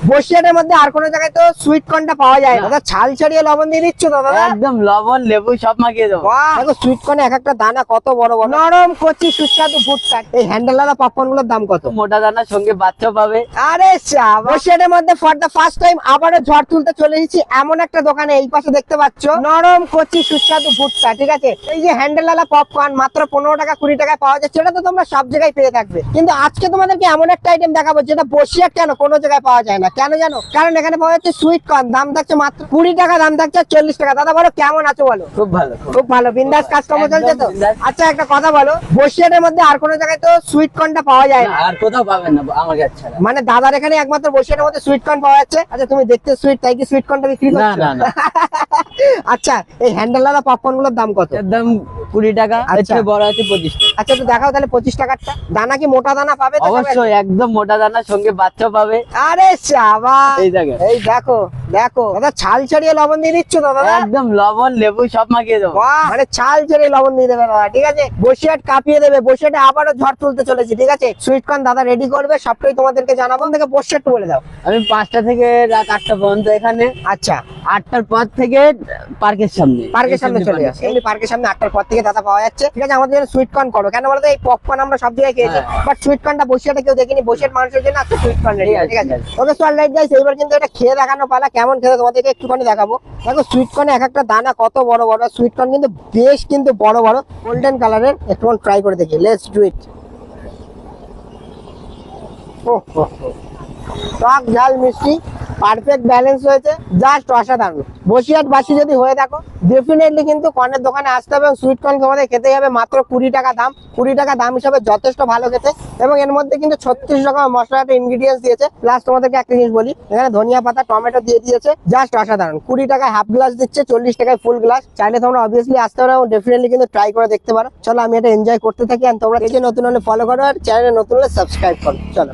বসিরহাটের মধ্যে আর কোনো জায়গায় তো সুইট কর্নটা পাওয়া যায় না। দাদা ছাল ছাড়িয়ে লবণ দিয়ে দিচ্ছ তো দাদা? একদম লবণ লেবু সব মাখিয়ে দেবো। বাহ, দেখো সুইট কর্নে এক একটা দানা কত বড় বড়, নরম কচি সুস্বাদু ভুট্টা। এই হ্যান্ডেলওয়ালা পপকর্ন গুলোর দাম কত? মোটা দানা সঙ্গে বাচ্চা পাবে। আরে বসিরহাটের মধ্যে ফর দা ফার্স্ট টাইম আবারও ঝড় তুলতে চলে এসেছি এমন একটা দোকানে। এই পাশে দেখতে পাচ্ছ নরম কচি সুস্বাদু ভুট্টা, ঠিক আছে? এই যে হ্যান্ডেলওয়ালা পপকর্ন মাত্র 15 টাকা 20 টাকায় পাওয়া যাচ্ছে, সেটা তো তোমরা সব জায়গায় পেয়ে থাকবে। কিন্তু আজকে তোমাদেরকে এমন একটা আইটেম দেখাবো যেটা বসিরহাট কেন কোনো জায়গায় পাওয়া যায় না। কেন জানো? কারণ এখানে পাওয়া যাচ্ছে সুইট কর্ন, দাম থাকছে মাত্র 20 টাকা, দাম থাকছে 40 টাকা। দাদা বলো কেমন আছো বলো? খুব ভালো। খুব ভালো, বিন্দাস কাজকর্ম চলছে তো? আচ্ছা একটা কথা বলো, বসিরহাটের মধ্যে আর কোনো জায়গায় তো সুইট কর্নটা পাওয়া যায় না, আর কোথাও পাবেন না আমার কাছে ছাড়া। মানে দাদার এখানে একমাত্র বসিরহাটের মধ্যে সুইট কর্ন পাওয়া যাচ্ছে। আচ্ছা তুমি দেখতে সুইট, তাই কি সুইট কর্নটা বিক্রি করছো? না, না। আচ্ছা এই হ্যান্ডেলওয়ালা পপকর্ন গুলোর দাম কত? এর দাম 20 টাকা, আচ্ছা। এর বড় আছে 25 টাকা। আচ্ছা একটু দেখাও তাহলে 25 টাকারটা। দানা কি মোটা দানা পাবে তো? অবশ্যই একদম মোটা দানা সঙ্গে বাচ্চা পাবে। আরে শাবাশ, এই দেখো। এই দেখো দেখো দাদা ছাল ছাড়িয়ে লবণ দিয়ে দিচ্ছ তো দাদা? একদম লবণ লেবু সব মাখিয়ে দেবো। বাহ, মানে ছাল ছাড়িয়ে লবণ দিয়ে দেবে দাদা, ঠিক আছে? বসিরহাট কাঁপিয়ে দেবে। বসিরহাটে আবারও ঝড় তুলতে চলেছি, ঠিক আছে? সুইট কর্ন দাদা রেডি করবে, সবটাই তোমাদেরকে জানাবো। থেকে বসিরহাট বলে দাও। আমি 5টা থেকে রাত 8টা পর্যন্ত এখানে। আচ্ছা 8টার পর থেকে পার্কের সামনে। পার্কের সামনে চলে যাচ্ছে, এমনি পার্কের সামনে 8টার পর থেকে দাদা পাওয়া যাচ্ছে, ঠিক আছে? আমাদের জন্য সুইট কর্ন করো। কেন বলতো? এই পপকর্ন আমরা সব জায়গায় খেয়েছি, বাট সুইট কর্নটা বসিরহাটে কেউ দেখিনি। বসিরহাট মানুষের জন্য আজকে সুইট কর্ন রেডি, ঠিক আছে? ওকে সো অলরাইট গাইস, এইবার কিন্তু এটা খেয়ে দেখানো পালা। কেমন খেতে তোমাদেরকে একটুখানি দেখাবো। দেখো সুইট কর্নে এক একটা দানা কত বড় বড়। সুইট কর্ন কিন্তু বেশ কিন্তু বড় বড় গোল্ডেন কালারের। একটুখানি ট্রাই করে দেখি, লেটস ডু ইট। টক ঝাল মিষ্টি পারফেক্ট ব্যালেন্স হয়েছে, জাস্ট অসাধারণ। বসিরহাটবাসী যদি হয়ে থাকো ডেফিনেটলি কিন্তু কর্নের দোকানে আসতে হবে এবং সুইট কর্ন তোমাদের খেতে হবে। মাত্র 20 টাকা দাম, 20 টাকা দাম হিসাবে যথেষ্ট ভালো খেতে। এবং এর মধ্যে কিন্তু 36 রকম মশলাটা ইনগ্রিডিয়েন্টস দিয়েছে। প্লাস তোমাদেরকে একটা জিনিস বলি, এখানে ধনিয়া পাতা টমেটো দিয়ে দিয়েছে, জাস্ট অসাধারণ। 20 টাকায় হাফ গ্লাস দিচ্ছে, 40 টাকায় ফুল গ্লাস। চাইলে তোমরা অবভিয়াসলি আসতে পারো এবং ডেফিনেটলি কিন্তু ট্রাই করে দেখতে পারো। চলো আমি এটা এনজয় করতে থাকি, আর তোমরা এই যে নতুন হলে ফলো করো আর চ্যানেলে নতুন হলে সাবস্ক্রাইব করো। চলো।